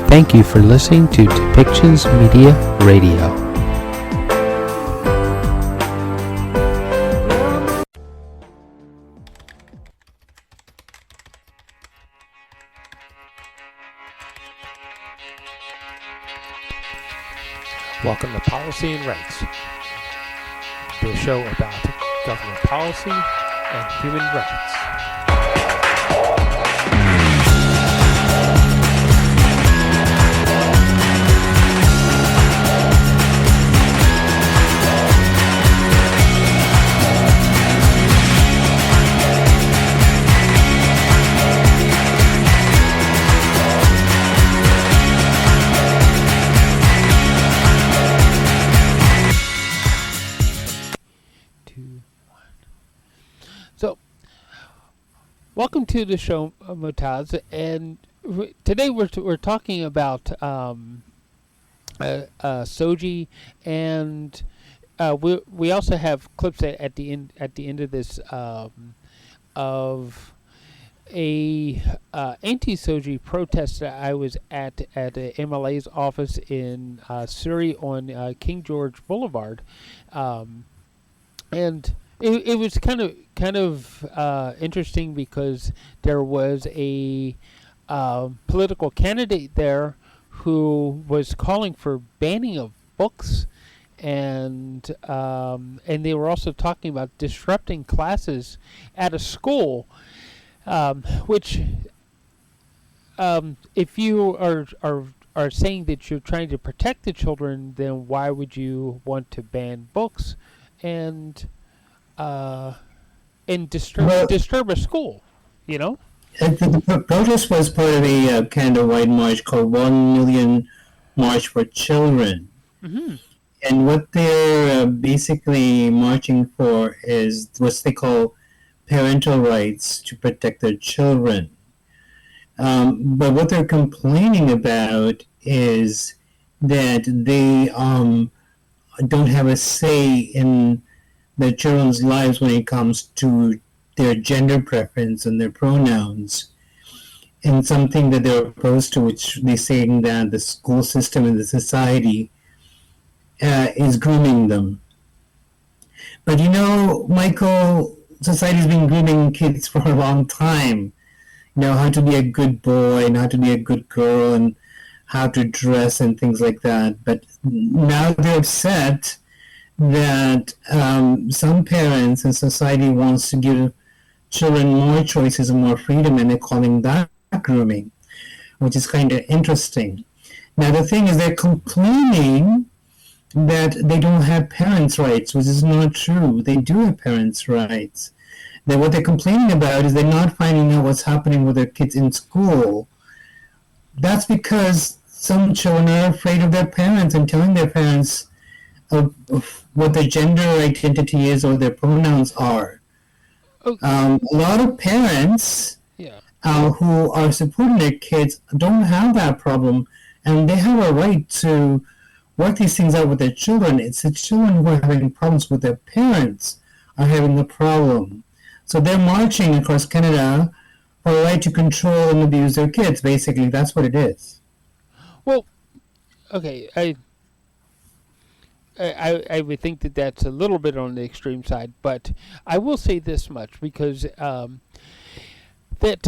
Thank you for listening to Depictions Media Radio. Welcome to Policy and Rights, the show about government policy and human rights. Welcome to the show, Motaz, and today we're talking about SOGI, and we also have clips at the end of this of a anti-SOGI protest that I was at the MLA's office in Surrey on King George Boulevard, and it was kind of interesting because there was a political candidate there who was calling for banning of books, and they were also talking about disrupting classes at a school, which if you are saying that you're trying to protect the children, then why would you want to ban books and disturb a school, you know? The protest was part of a Canada-wide march called 1 Million March for Children. Mm-hmm. And what they're basically marching for is what they call parental rights to protect their children. But what they're complaining about is that they don't have a say in their children's lives when it comes to their gender preference and their pronouns, and something that they're opposed to, which they're saying that the school system and the society is grooming them. But you know, Michael, society's been grooming kids for a long time. You know, how to be a good boy and how to be a good girl and how to dress and things like that. But now they're upset that some parents and society wants to give children more choices and more freedom, and they're calling that grooming, which is kind of interesting. Now the thing is, they're complaining that they don't have parents' rights, which is not true. They do have parents' rights. That what they're complaining about is they're not finding out what's happening with their kids in school. That's because some children are afraid of their parents and telling their parents of what their gender identity is or their pronouns are. Okay. A lot of parents who are supporting their kids don't have that problem, and they have a right to work these things out with their children. It's the children who are having problems with their parents are having the problem. So they're marching across Canada for a right to control and abuse their kids. Basically, that's what it is. Well, okay, I would think that that's a little bit on the extreme side, but I will say this much, because that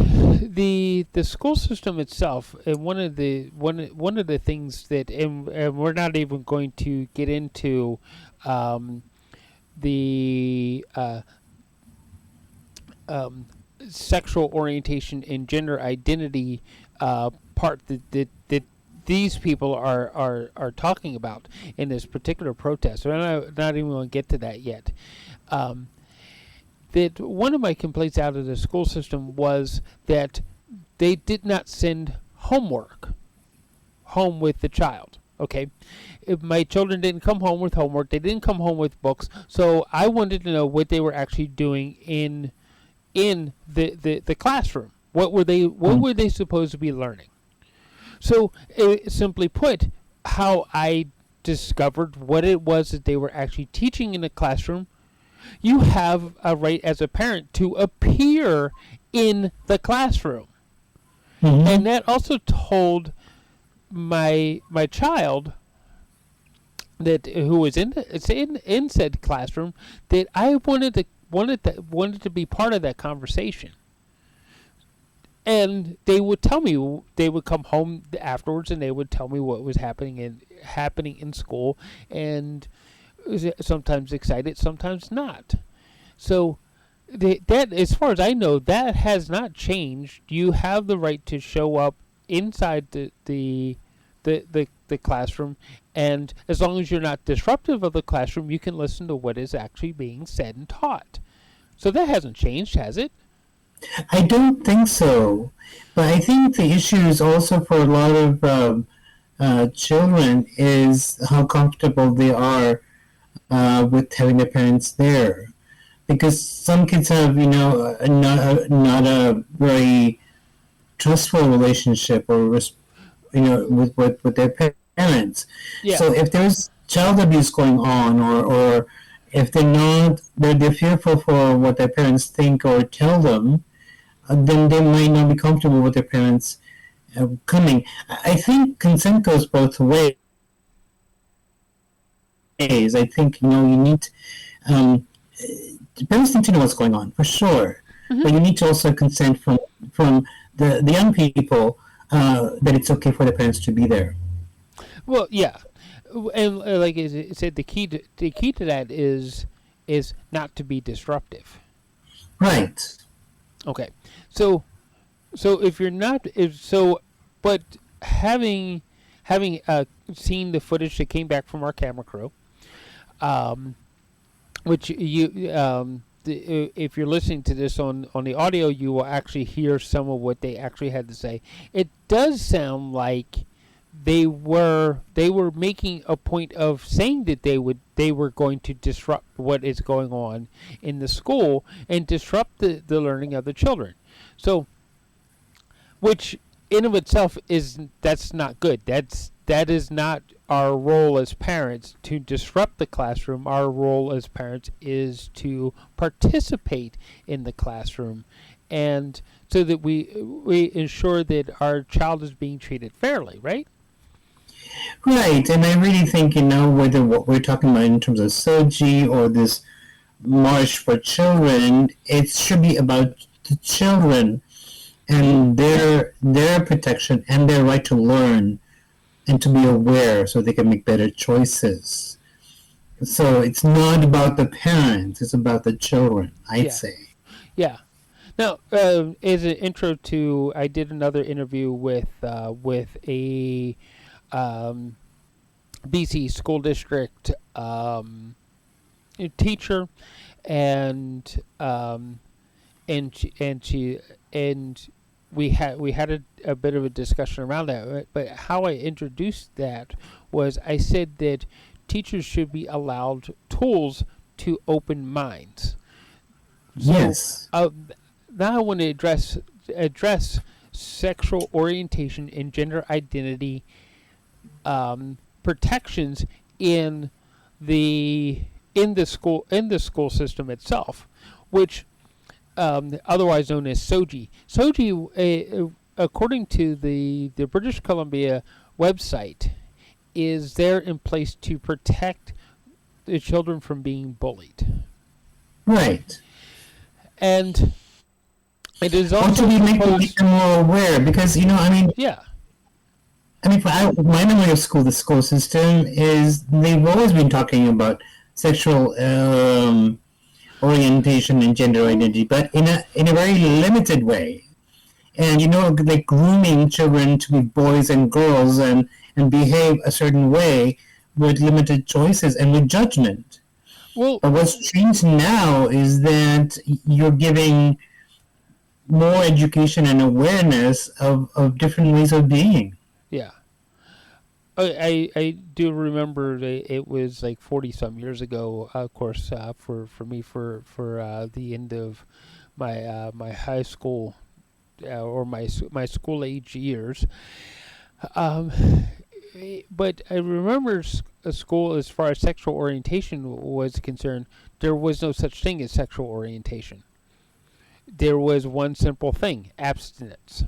the school system itself, and one of the things that, and we're not even going to get into the sexual orientation and gender identity part that these people are talking about in this particular protest. So I'm not even going to get to that yet. That one of my complaints out of the school system was that they did not send homework home with the child. Okay, if my children didn't come home with homework, they didn't come home with books. So I wanted to know what they were actually doing in the classroom. What were they supposed to be learning? So, simply put, how I discovered what it was that they were actually teaching in the classroom, you have a right as a parent to appear in the classroom. Mm-hmm. And that also told my child that who was in said classroom, that I wanted to be part of that conversation. And they would tell me, they would come home afterwards and they would tell me what was happening in school, and sometimes excited, sometimes not. So that, as far as I know, that has not changed. You have the right to show up inside the classroom, and as long as you're not disruptive of the classroom, you can listen to what is actually being said and taught. So that hasn't changed, has it? I don't think so. But I think the issue is also for a lot of children is how comfortable they are with having their parents there. Because some kids have, not a very trustful relationship or, with their parents. Yeah. So if there's child abuse going on, or if they're fearful for what their parents think or tell them, then they might not be comfortable with their parents coming. I think consent goes both ways. I think, you need, parents need to know what's going on, for sure. Mm-hmm. But you need to also consent from the young people that it's okay for their parents to be there. Well, yeah, and like I said, the key to that is not to be disruptive. Right. Okay, so if you're not, but having seen the footage that came back from our camera crew, which if you're listening to this on the audio, you will actually hear some of what they actually had to say. It does sound like they were making a point of saying that they were going to disrupt what is going on in the school and disrupt the learning of the children. So, which in of itself that's not good. That is not our role as parents, to disrupt the classroom. Our role as parents is to participate in the classroom, and so that we ensure that our child is being treated fairly, right? Right, and I really think, whether what we're talking about in terms of SOGI or this March for Children, it should be about the children and their protection and their right to learn and to be aware so they can make better choices. So it's not about the parents, it's about the children, I'd say. Yeah. Now, as an intro to, I did another interview with a BC school district teacher, and we had a bit of a discussion around that. Right? But how I introduced that was, I said that teachers should be allowed tools to open minds. So, yes. Now I want to address sexual orientation and gender identity protections in the school system itself, which otherwise known as SOGI. SOGI, according to the British Columbia website, is there in place to protect the children from being bullied. Right. And it is also to make them more aware, because yeah. My memory of the school system is they've always been talking about sexual orientation and gender identity, but in a very limited way, and like grooming children to be boys and girls and behave a certain way with limited choices and with judgment. Well, but what's changed now is that you're giving more education and awareness of different ways of being. Yeah. I do remember it was like 40 some years ago, of course, for me, for the end of my high school or my school age years. But I remember a school, as far as sexual orientation was concerned, there was no such thing as sexual orientation. There was one simple thing: abstinence.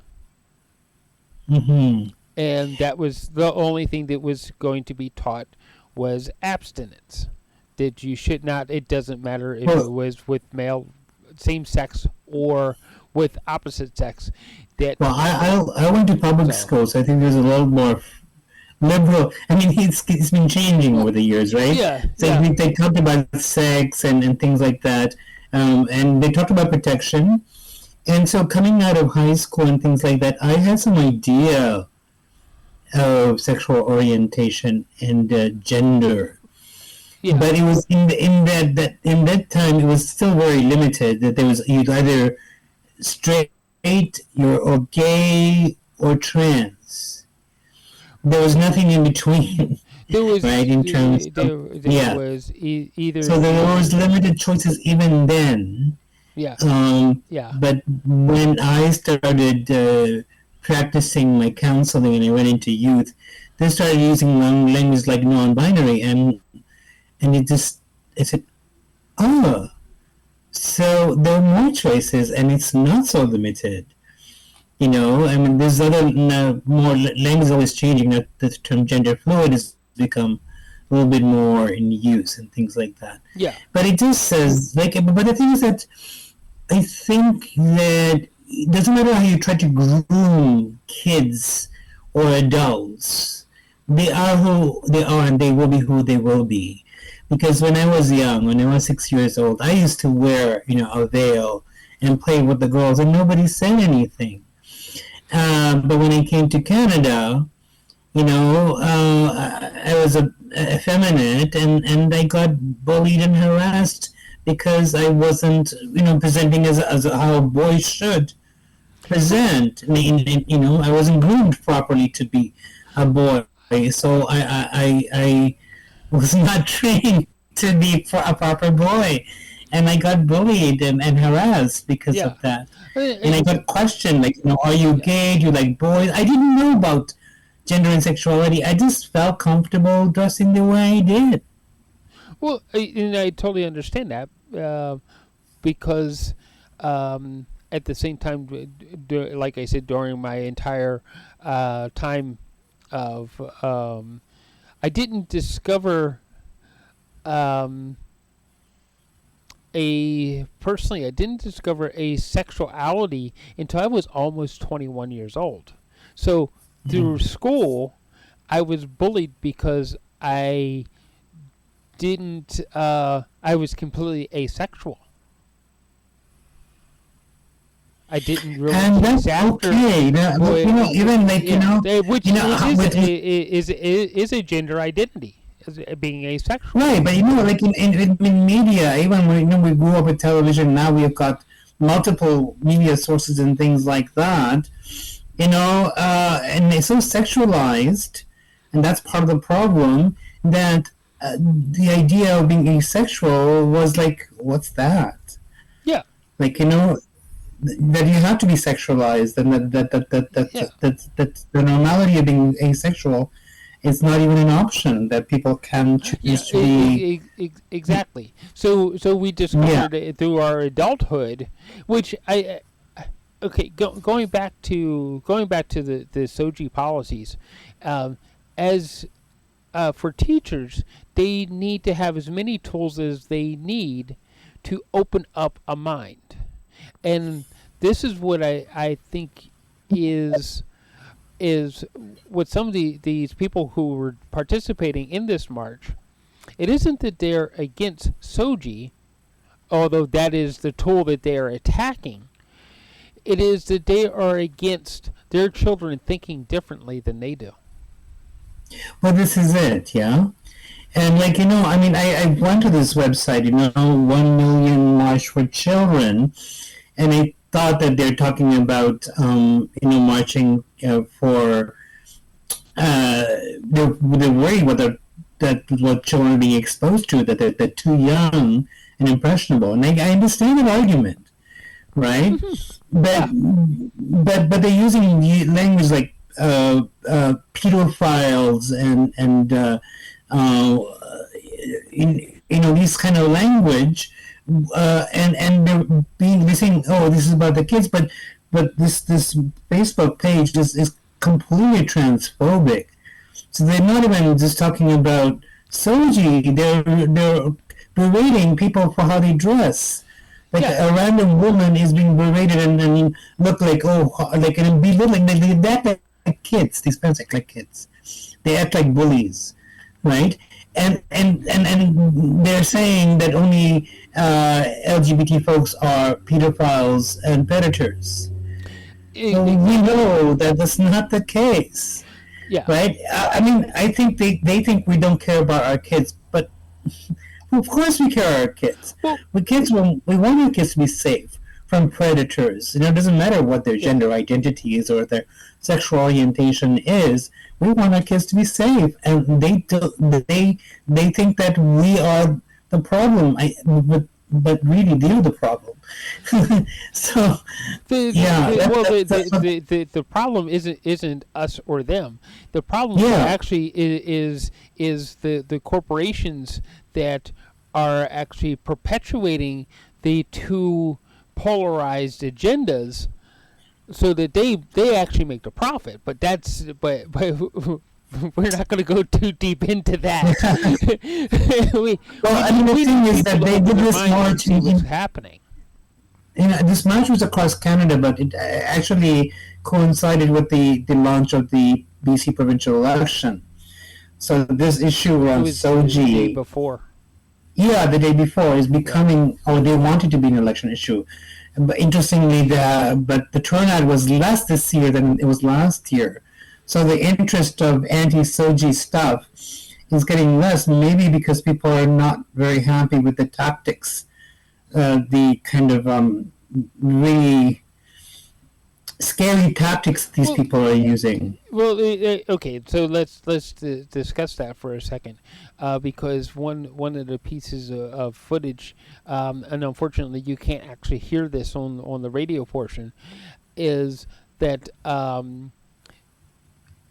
Mm-hmm. and that was the only thing that was going to be taught was abstinence. That you should not. It doesn't matter if it was with male, same sex, or with opposite sex. That Well, I went to public schools. I think there's a little more liberal. I mean, it's been changing over the years, right? Yeah. So Yeah. they talked about sex and things like that, and they talked about protection. And so coming out of high school and things like that, I had some idea of sexual orientation and gender. Yeah. But it was in that time it was still very limited. That there was you'd either straight, or gay, or trans. There was nothing in between. There was right in terms there yeah. was either. So there was limited choices even then. Yeah. Yeah. But when I started practicing my counseling and I went into youth, they started using language like non-binary, and I said, oh, so there are more choices, and it's not so limited. I mean, there's other more language is always changing. That the term gender fluid has become a little bit more in use and things like that. Yeah. But it just says but the thing is that I think that it doesn't matter how you try to groom kids or adults. They are who they are, and they will be who they will be. Because when I was young, when I was 6 years old, I used to wear, a veil and play with the girls, and nobody said anything. But when I came to Canada, I was effeminate, and I got bullied and harassed because I wasn't, presenting as how boys should present. I wasn't groomed properly to be a boy, so I was not trained to be a proper boy, and I got bullied and harassed because of that. And I got questioned, like, are you gay? Do you like boys? I didn't know about gender and sexuality. I just felt comfortable dressing the way I did. Well, I totally understand that because at the same time, like I said, during my entire time of, I didn't discover I didn't discover a sexuality until I was almost 21 years old. So through school, I was bullied because I didn't. I was completely asexual. I didn't really. And that's okay. Even like which is a gender identity, as being asexual. Right, but like in media, even when we grew up with television, now we've got multiple media sources and things like that. And it's so sexualized, and that's part of the problem. That the idea of being asexual was like, what's that? Yeah. Like that you have to be sexualized, and that the normality of being asexual is not even an option, that people can choose to be. Exactly. So we discovered it through our adulthood, which going back to the SOGI policies, as for teachers, they need to have as many tools as they need to open up a mind. And this is what I think is what some of these people who were participating in this march, it isn't that they're against SOGI, although that is the tool that they are attacking. It is that they are against their children thinking differently than they do. Well, this is it, yeah. And like, I mean, I went to this website, 1 Million March for Children, and I thought that they're talking about, marching for, they're worried what children are being exposed to, that they're too young and impressionable. And I understand that argument, right? Mm-hmm. But they're using language like pedophiles and these kind of language, and they're saying, oh, this is about the kids, but this Facebook page is completely transphobic. So they're not even just talking about SOGI. They're berating people for how they dress. Like a random woman is being berated and look like and belittling. They act like kids. These parents act like kids. They act like bullies, right? And they're saying that only LGBT folks are pedophiles and predators. Well, we know that that's not the case. Yeah. Right? I mean, I think they think we don't care about our kids, but of course we care about our kids. Well, We want our kids to be safe from predators. It doesn't matter what their gender identity is or their sexual orientation is. We want our kids to be safe, and they think that we are the problem. But really, they're the problem. So, the problem isn't us or them. The problem actually is the corporations that are actually perpetuating the two polarized agendas, so that they actually make the profit. But we're not going to go too deep into that. The thing is that they did this march. What's happening? This march was across Canada, but it actually coincided with the launch of the BC provincial election. So this issue around SOGI, the day before. Yeah, the day before is becoming, or they wanted to be an election issue. But interestingly, the turnout was less this year than it was last year. So the interest of anti-SOGI stuff is getting less, maybe because people are not very happy with the tactics, the kind of really scary tactics these people are using. Well, okay, so let's discuss that for a second, because one of the pieces of footage, and unfortunately you can't actually hear this on the radio portion, is that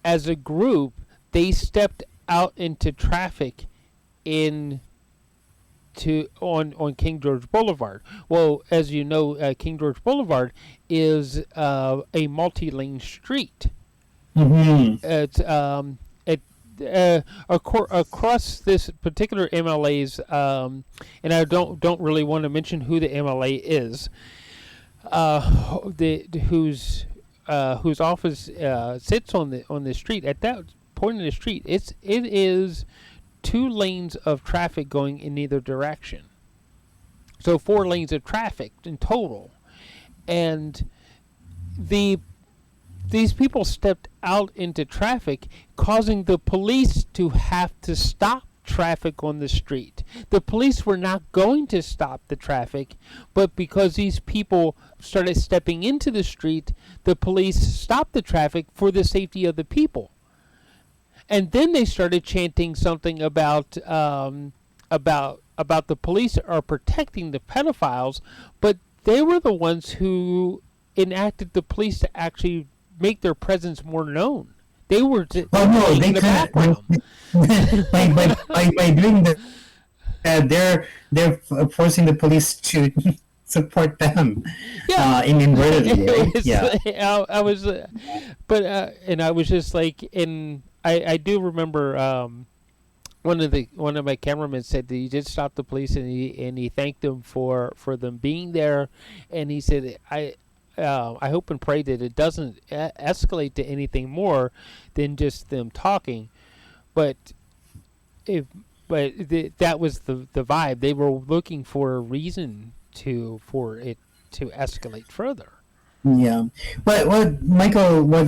as a group they stepped out into traffic on King George Boulevard. Well, as you know, King George Boulevard is a multi-lane street. Mm-hmm. It's across this particular MLA's, and I don't really want to mention who the MLA is, whose office sits on the street. At that point in the street, it is 2 lanes of traffic going in either direction. So 4 lanes of traffic in total. And these people stepped out into traffic, causing the police to have to stop traffic on the street. The police were not going to stop the traffic, but because these people started stepping into the street, the police stopped the traffic for the safety of the people. And then they started chanting something about the police are protecting the pedophiles, but they were the ones who enacted the police to actually make their presence more known. They were in the background. by doing that, they're forcing the police to support them. Yeah, inadvertently, right? Yeah. I was, and I was just like, I do remember one of my cameramen said that he did stop the police, and he thanked them for them being there, and he said, I hope and pray that it doesn't escalate to anything more than just them talking, but that was the vibe. They were looking for a reason for it to escalate further. Yeah, but what Michael, what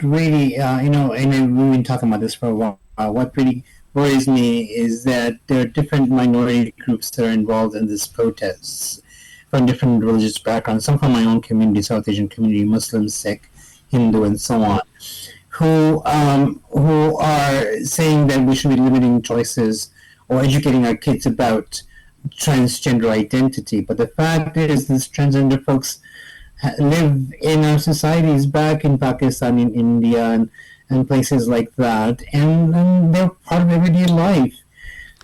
really, and we've been talking about this for a while. What really worries me is that there are different minority groups that are involved in these protests from different religious backgrounds. Some from my own community, South Asian community, Muslim, Sikh, Hindu, and so on, who are saying that we should be limiting choices or educating our kids about transgender identity. But the fact is, these transgender folks live in our societies back in Pakistan, in India, and places like that, and they're part of everyday life.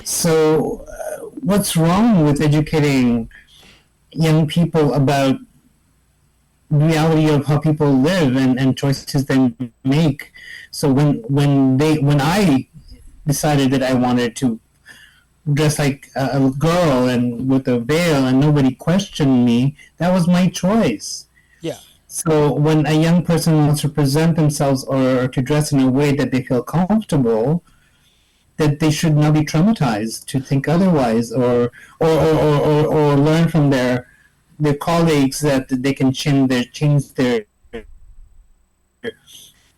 So what's wrong with educating young people about reality of how people live and choices they make. So when I decided that I wanted to dress like a girl and with a veil and nobody questioned me, that was my choice. Yeah. So when a young person wants to present themselves or to dress in a way that they feel comfortable, that they should not be traumatized to think otherwise, or learn from their colleagues that they can change their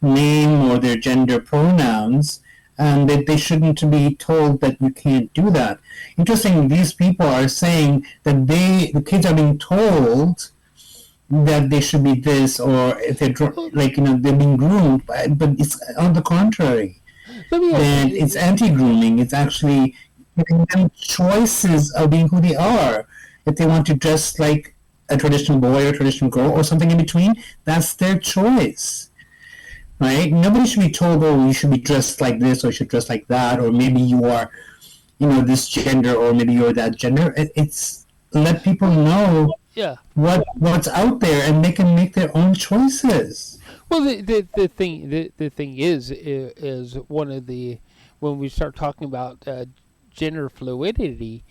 name or their gender pronouns, and that they shouldn't be told that you can't do that. Interestingly, these people are saying that the kids are being told that they should be this, or if they're they're being groomed, but it's on the contrary. Let me ask That you. it's anti-grooming. It's actually giving them choices of being who they are. If they want to dress like a traditional boy or traditional girl or something in between, that's their choice, right? Nobody should be told, oh, you should be dressed like this or you should dress like that, or maybe you are, this gender or maybe you're that gender. It's let people know Yeah. what's out there, and they can make their own choices. Well, the thing is one of the, when we start talking about gender fluidity,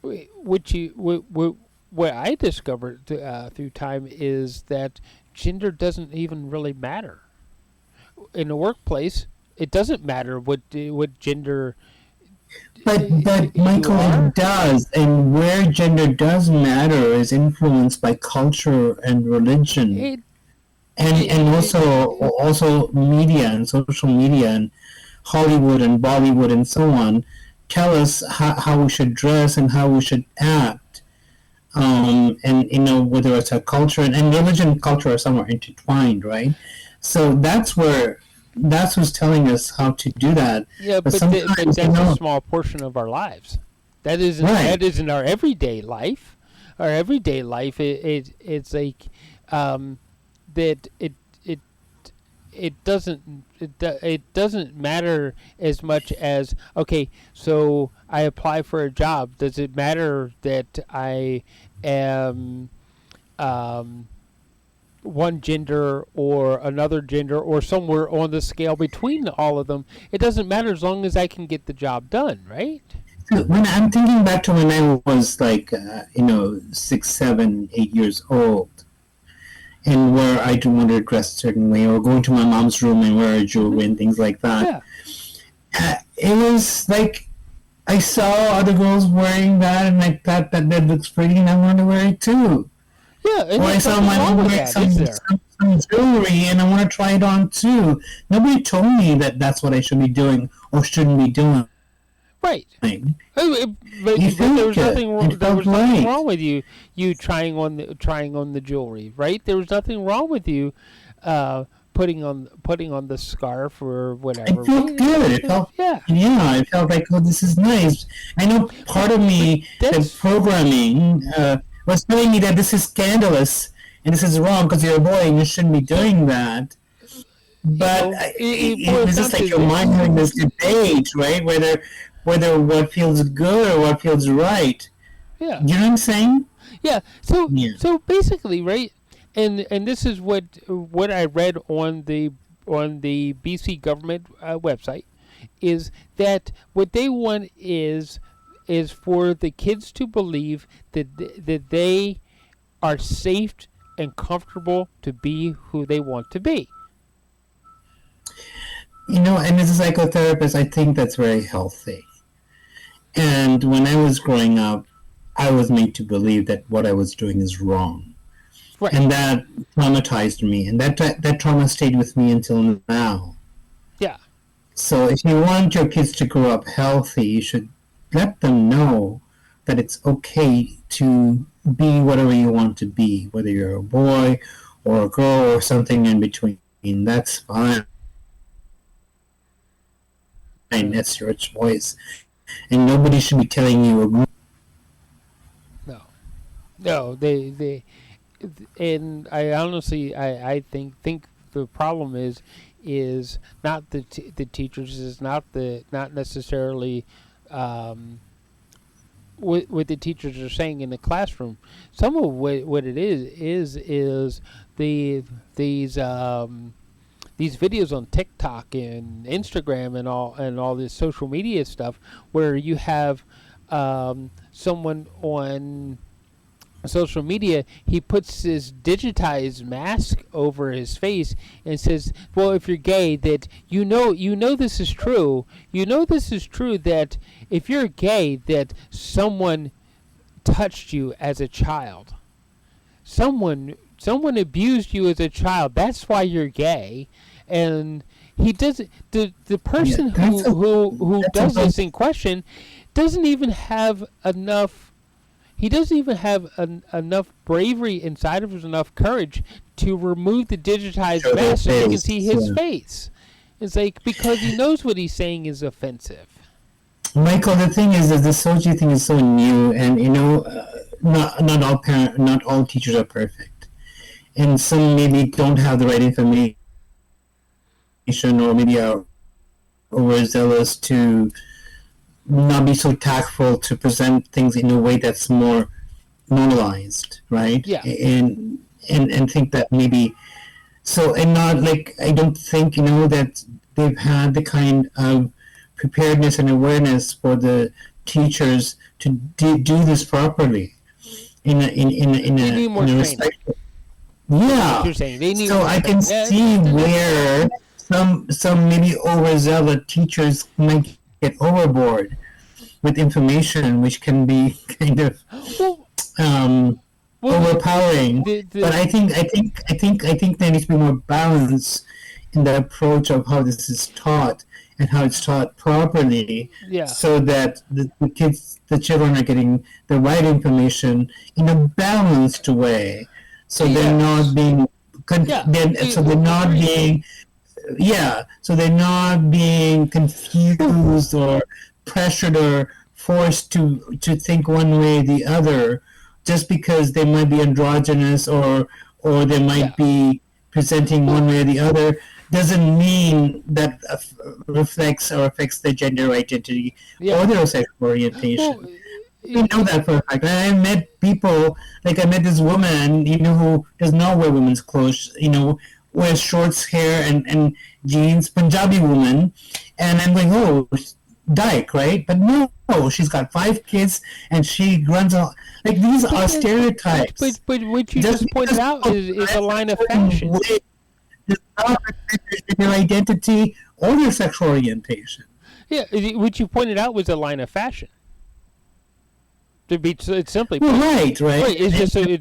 which what I discovered through time is that gender doesn't even really matter in the workplace. It doesn't matter what gender But you Michael, are. it does, and where gender does matter is influenced by culture and religion, It, and also media and social media and Hollywood and Bollywood and so on tell us how we should dress and how we should act. And whether it's a culture and religion and culture are somewhat intertwined, right? So that's who's telling us how to do that. yeah, But but sometimes, that's a small portion of our lives. right. That isn't our everyday life. Our everyday life it's like that it doesn't matter as much as, okay, so I apply for a job. Does it matter that I am um, one gender or another gender or somewhere on the scale between all of them? It doesn't matter as long as I can get the job done, right? When I'm thinking back to when I was like, 6, 7, 8 years old, and where I didn't want to dress a certain way, or go into my mom's room and wear a jewelry and things like that, Yeah. it was like I saw other girls wearing that, and I thought that looks pretty, and I wanted to wear it too. Yeah, and Or I there's saw nothing my wrong mom with wearing that, is there? some jewelry, and I want to try it on too. Nobody told me that that's what I should be doing or shouldn't be doing. Right. You But there felt was good. It there felt was nothing right. wrong with you trying on the jewelry, right? There was nothing wrong with you uh, putting on the scarf or It whatever, felt right? good. It felt, Yeah. yeah, it felt like, oh, this is nice. I know But part of but me, the that's programming, was telling me that this is scandalous and this is wrong because you're a boy and you shouldn't be but doing that. But it it boils was down just like to your mind this. having this debate, right? Whether what feels good or what feels right. Yeah. You know what I'm saying? Yeah. Yeah. So basically, right? And this is what I read on the BC government website, is that what they want is for the kids to believe that they are safe and comfortable to be who they want to be. And as a psychotherapist, I think that's very healthy. And when I was growing up, I was made to believe that what I was doing is wrong. Right. And that traumatized me. And that trauma stayed with me until now. Yeah. So if you want your kids to grow up healthy, you should let them know that it's okay to be whatever you want to be, whether you're a boy or a girl or something in between. That's fine. Uh, That's your choice. And nobody should be telling you. no. No. They and I honestly I think the problem is not the teachers, is not necessarily um, what the teachers are saying in the classroom. Some of what it is these videos on TikTok and Instagram and all this social media stuff where you have someone on social media, he puts his digitized mask over his face and says, well, if you're gay, that you know this is true. You know this is true that if you're gay, that someone touched you as a child. Someone abused you as a child. That's why you're gay. And he doesn't the person who does this in question doesn't even have enough. He doesn't even have enough bravery inside of him, enough courage to remove the digitized mask so you can see his face. It's like, because he knows what he's saying is offensive. Michael, the thing is that the SOGI thing is so new, and not all teachers are perfect, and some maybe don't have the right information, or maybe are overzealous to not be so tactful to present things in a way that's more normalized, right? Yeah. And think that maybe so, and not like, I don't think that they've had the kind of preparedness and awareness for the teachers to do this properly in a respectful. Yeah. You're saying they need so I can see where some maybe overzealous teachers might get overboard with information, which can be kind of overpowering. But I think there needs to be more balance in the approach of how this is taught and how it's taught properly, so that the children are getting the right information in a balanced way, so they're not being so they're not being confused or pressured or forced to think one way or the other, just because they might be androgynous or they might be presenting one way or the other, doesn't mean that reflects or affects their gender identity or their sexual orientation. We know that for a fact. I met people, like I met this woman, who does not wear women's clothes, wears shorts, hair, and jeans, Punjabi woman, and I'm going, oh, dyke, right? But no, she's got 5 kids, and she runs all, like, these are stereotypes. But what you just pointed out is a line of fashion. Does not reflect their identity or their sexual orientation. Yeah, what you pointed out was a line of fashion. It's simply right. It's just a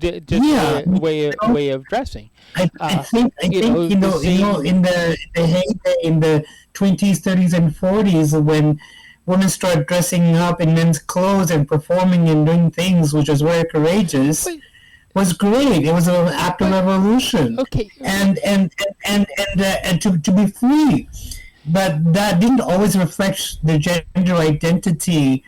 way of dressing. I think in the heyday in the 20s, 30s, and 40s, when women start dressing up in men's clothes and performing and doing things which was very courageous, was great. It was an act of revolution. Okay. And to be free, but that didn't always reflect their gender identity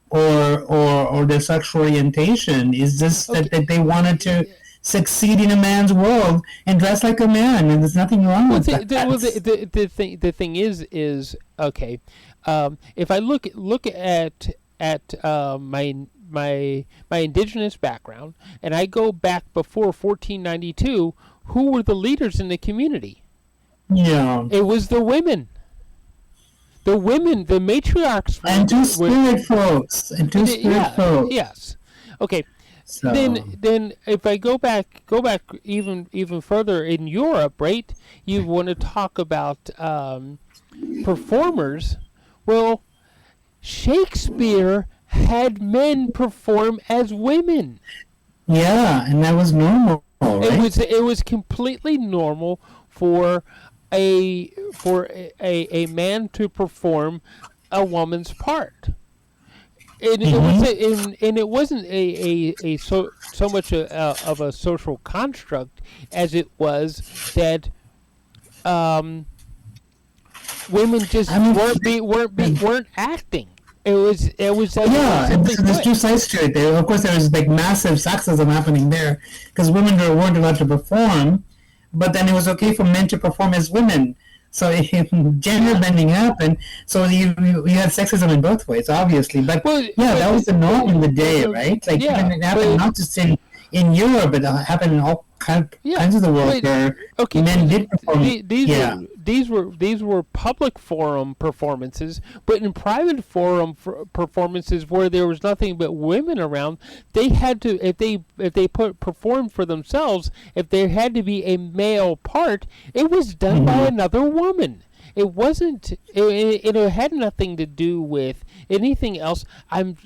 or their sexual orientation. Is just that they wanted to succeed in a man's world and dress like a man, and there's nothing wrong with that. The thing is okay. If I look at my indigenous background, and I go back before 1492, who were the leaders in the community? Yeah, it was the women. The women, the matriarchs, and two-spirit folks. Yes. Okay. So. Then if I go back even further in Europe, right? You want to talk about performers? Well, Shakespeare had men perform as women. Yeah, and that was normal, right? It was completely normal for a man to perform a woman's part. And it wasn't a so much of a social construct as it was that women just weren't acting. It was and there's two sides to it. Of course, there was like massive sexism happening there because women weren't allowed to perform, but then it was okay for men to perform as women. So gender bending happened. So you had sexism in both ways, obviously. But that was the norm in the day, right? Like even it happened not just in Europe, but it happened in all kinds of the world where men did perform. These were public forum performances, but in private forum performances where there was nothing but women around, they had to if they performed for themselves, if there had to be a male part, it was done by another woman. It wasn't. It had nothing to do with anything else. I'm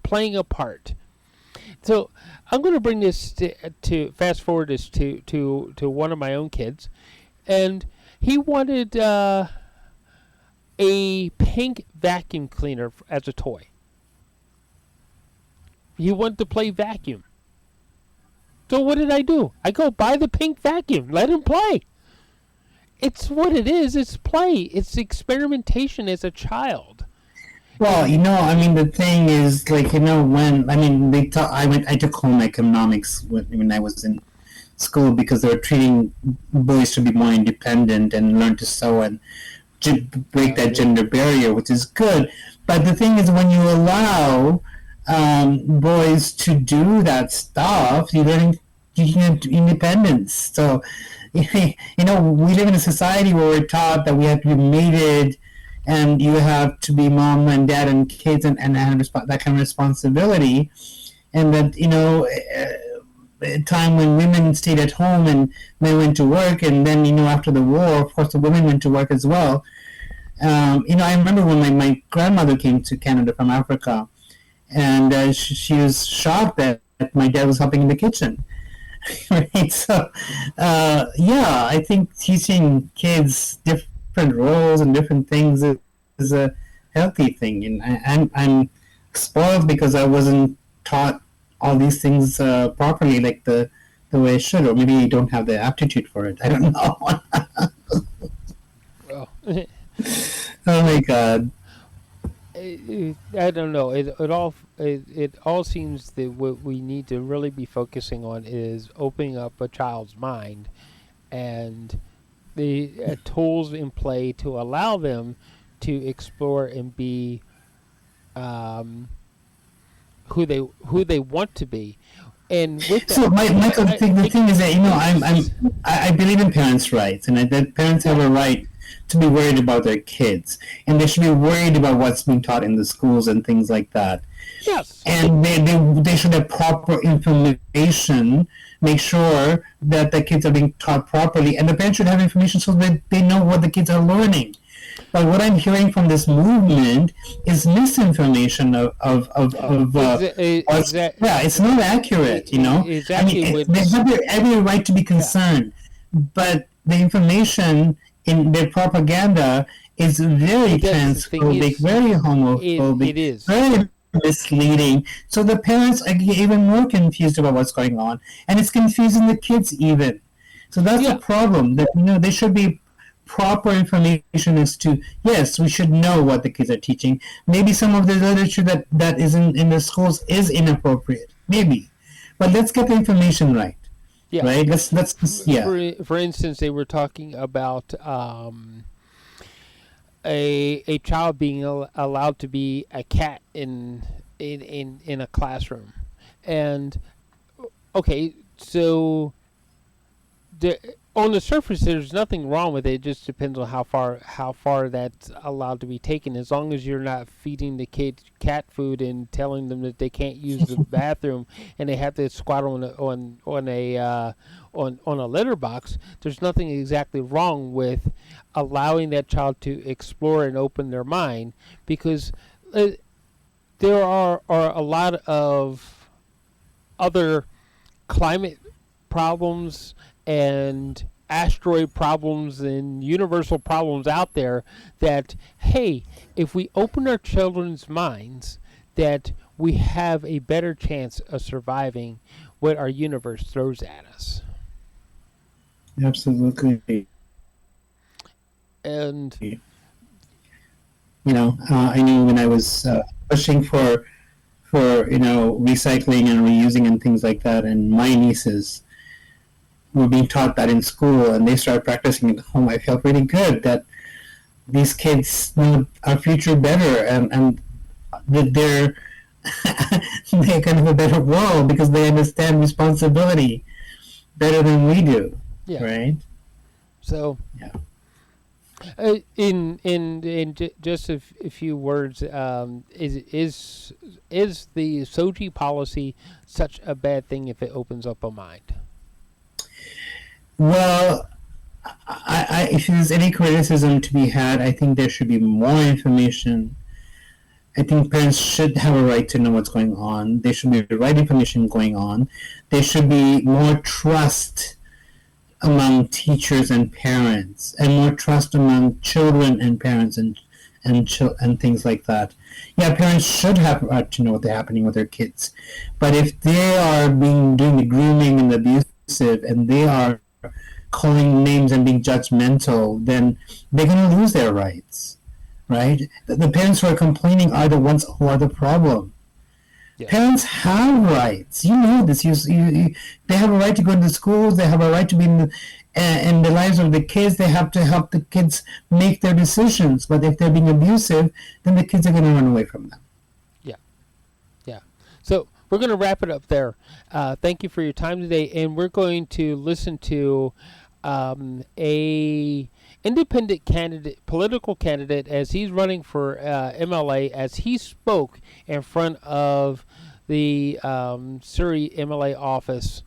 playing a part. So I'm going to bring this to fast forward this to one of my own kids, and he wanted a pink vacuum cleaner as a toy. He wanted to play vacuum. So what did I do? I go buy the pink vacuum. Let him play. It's what it is. It's play. It's experimentation as a child. Well, I mean, the thing is, like, when I took home economics when I was in school because they were treating boys to be more independent and learn to sew and break that gender barrier, which is good. But the thing is, when you allow boys to do that stuff, you're learning independence. So, we live in a society where we're taught that we have to be mated and you have to be mom and dad and kids and have that kind of responsibility. And that, a time when women stayed at home and men went to work, and then, after the war, of course, the women went to work as well. I remember when my grandmother came to Canada from Africa, and she was shocked that my dad was helping in the kitchen. Right? So, I think teaching kids different roles and different things is a healthy thing, and I'm spoiled because I wasn't taught all these things properly, like the way I should, or maybe I don't have the aptitude for it. I don't know. Well, oh my God. I don't know. It all seems that what we need to really be focusing on is opening up a child's mind and the tools in play to allow them to explore and be who they want to be. And with that, so, Michael, the thing is that I believe in parents' rights, and that parents have a right to be worried about their kids, and they should be worried about what's being taught in the schools and things like that. Yes. And they should have proper information, make sure that the kids are being taught properly, and the parents should have information so that they know what the kids are learning. But what I'm hearing from this movement is misinformation it's not accurate, Exactly. I mean, they have every right to be concerned, but the information in their propaganda is very transphobic, very homophobic, it is very misleading. So the parents are even more confused about what's going on, and it's confusing the kids even. So that's the problem. That there should be proper information as to, yes, we should know what the kids are teaching. Maybe some of the literature that is in the schools is inappropriate, maybe, but let's get the information right. Yeah. Right. Let's For instance, they were talking about a child being allowed to be a cat in a classroom, and okay, so on the surface, there's nothing wrong with it. It just depends on how far that's allowed to be taken. As long as you're not feeding the kids cat food and telling them that they can't use the bathroom and they have to squat on a litter box, there's nothing exactly wrong with allowing that child to explore and open their mind, because there are a lot of other climate problems and asteroid problems and universal problems out there that, hey, if we open our children's minds, that we have a better chance of surviving what our universe throws at us. Absolutely. And I knew when I was pushing for recycling and reusing and things like that, and my nieces were being taught that in school and they started practicing at home, I felt really good that these kids know our future better, and that they're kind of a better world because they understand responsibility better than we do. Yeah. Right. So. Yeah. In just a few words, is the SOGI policy such a bad thing if it opens up a mind? Well, if there's any criticism to be had, I think there should be more information. I think parents should have a right to know what's going on. There should be the right information going on. There should be more trust among teachers and parents, and more trust among children and parents and things like that. Yeah, parents should have to know what's happening with their kids, but if they are doing the grooming and the abusive, and they are calling names and being judgmental, then they're going to lose their rights, right? The parents who are complaining are the ones who are the problem. Yeah. Parents have rights. You know this. They have a right to go into schools. They have a right to be in the lives of the kids. They have to help the kids make their decisions. But if they're being abusive, then the kids are going to run away from them. Yeah. Yeah. So we're going to wrap it up there. Thank you for your time today. And we're going to listen to a independent candidate, political candidate, as he's running for MLA, as he spoke in front of the Surrey MLA office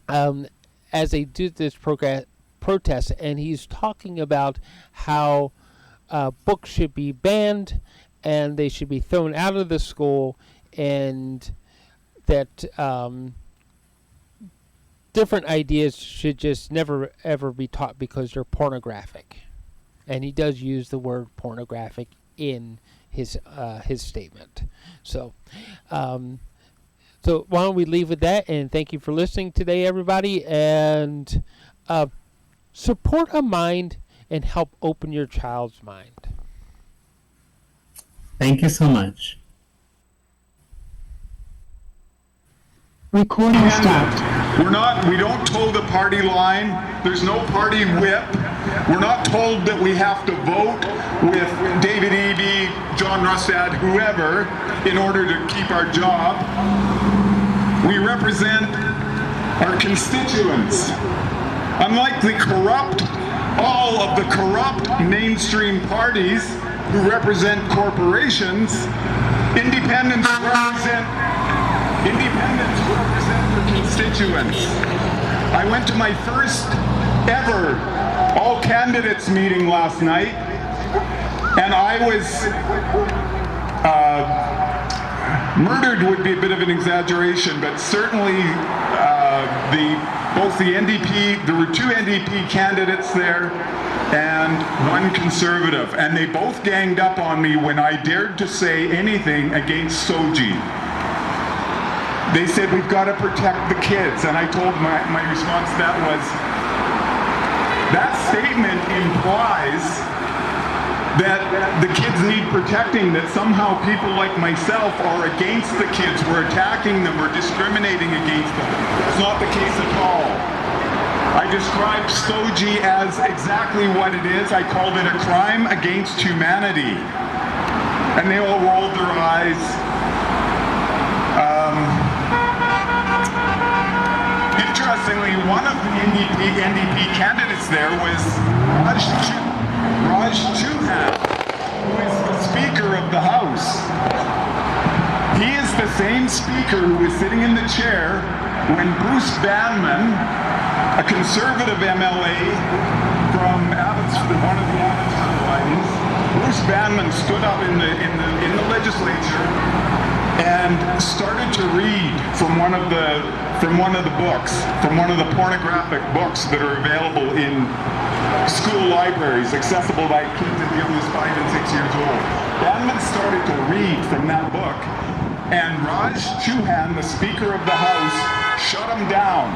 as they did this protest, and he's talking about how books should be banned and they should be thrown out of the school, and that different ideas should just never ever be taught because they're pornographic, and he does use the word pornographic in his statement. So so why don't we leave with that, and thank you for listening today, everybody, and support a mind and help open your child's mind. Thank you so much. Recording stopped. We don't toe the party line. There's no party whip. We're not told that we have to vote with David Eby, John Rustad, whoever, in order to keep our job. We represent our constituents. Unlike all of the corrupt mainstream parties who represent corporations, independents represent the constituents. I went to my first ever all candidates meeting last night, and I was murdered would be a bit of an exaggeration, but certainly there were two NDP candidates there and one conservative, and they both ganged up on me when I dared to say anything against SOGI. They said, we've got to protect the kids. And I told my response to that was, that statement implies that the kids need protecting, that somehow people like myself are against the kids, we're attacking them, we're discriminating against them. That's not the case at all. I described SOGI as exactly what it is. I called it a crime against humanity. And they all rolled their eyes. Interestingly, one of the NDP candidates there was Raj Chouhan, who is the Speaker of the House. He is the same Speaker who was sitting in the chair when Bruce Banman, a conservative MLA from one of the Abbotsford ridings, Bruce Banman stood up in the legislature and started to read from one of the pornographic books that are available in school libraries, accessible by kids as young as 5 and 6 years old. Banman started to read from that book, and Raj Chouhan, the Speaker of the House, shut him down.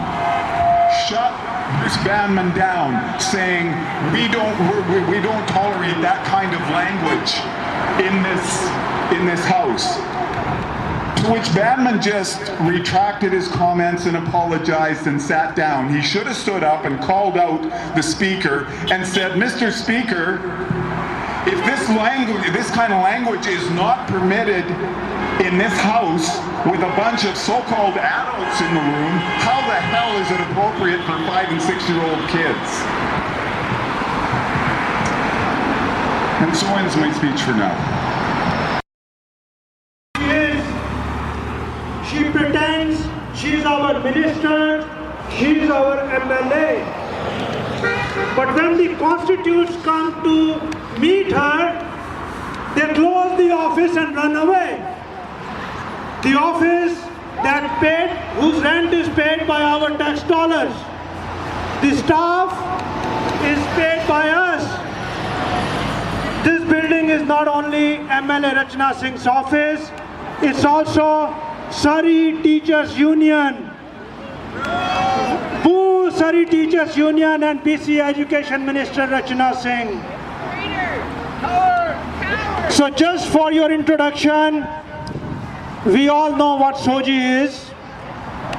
Shut Bruce Banman down, saying, we don't tolerate that kind of language in this House. To which Badman just retracted his comments and apologized and sat down. He should have stood up and called out the speaker and said, "Mr. Speaker, if this kind of language is not permitted in this house with a bunch of so-called adults in the room, how the hell is it appropriate for 5- and 6-year-old kids?" And so ends my speech for now. She pretends she's our minister, she's our MLA. But when the constitutes come to meet her, they close the office and run away. The office whose rent is paid by our tax dollars. The staff is paid by us. This building is not only MLA Rachna Singh's office, it's also Surrey Teachers Union. Boo Surrey Teachers Union and BC Education Minister Rachna Singh. So just for your introduction, we all know what SOGI is,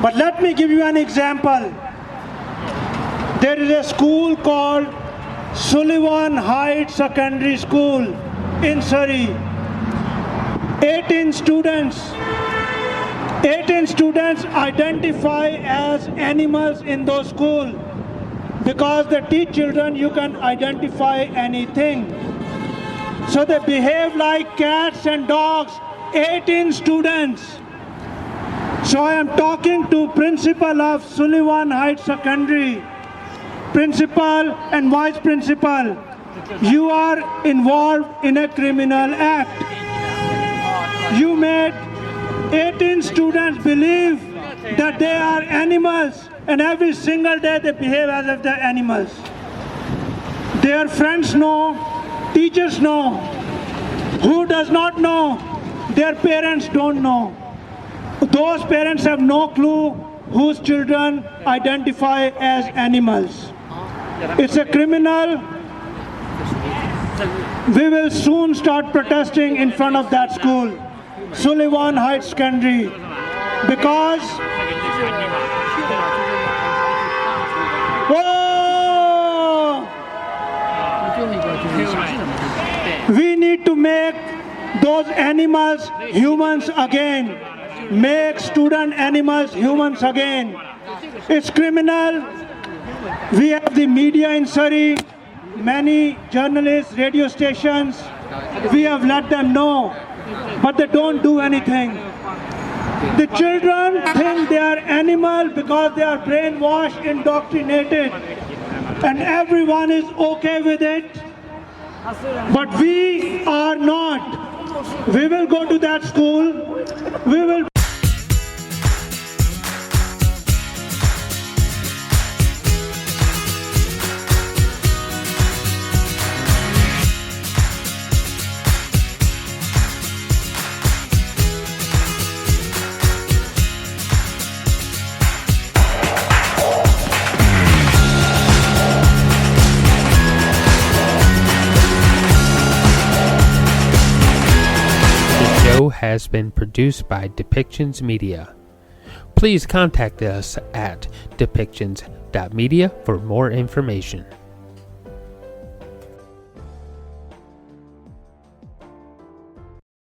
but let me give you an example. There is a school called Sullivan Heights Secondary School in Surrey. 18 students identify as animals in those schools because they teach children you can identify anything. So they behave like cats and dogs, 18 students. So I am talking to principal of Sullivan Heights Secondary, principal and vice principal. You are involved in a criminal act. You made 18 students believe that they are animals, and every single day they behave as if they're animals. Their friends know, teachers know. Who does not know? Their parents don't know. Those parents have no clue whose children identify as animals. It's a criminal. We will soon start protesting in front of that school, Sullivan Heights Secondary, because we need to make those animals humans again. Make student animals humans again. It's criminal. We have the media in Surrey, many journalists, radio stations. We have let them know, but they don't do anything. The children think they are animal because they are brainwashed, indoctrinated, and everyone is okay with it. But we are not. We will go to that school. We will. Show has been produced by Depictions Media. Please contact us at depictions.media for more information.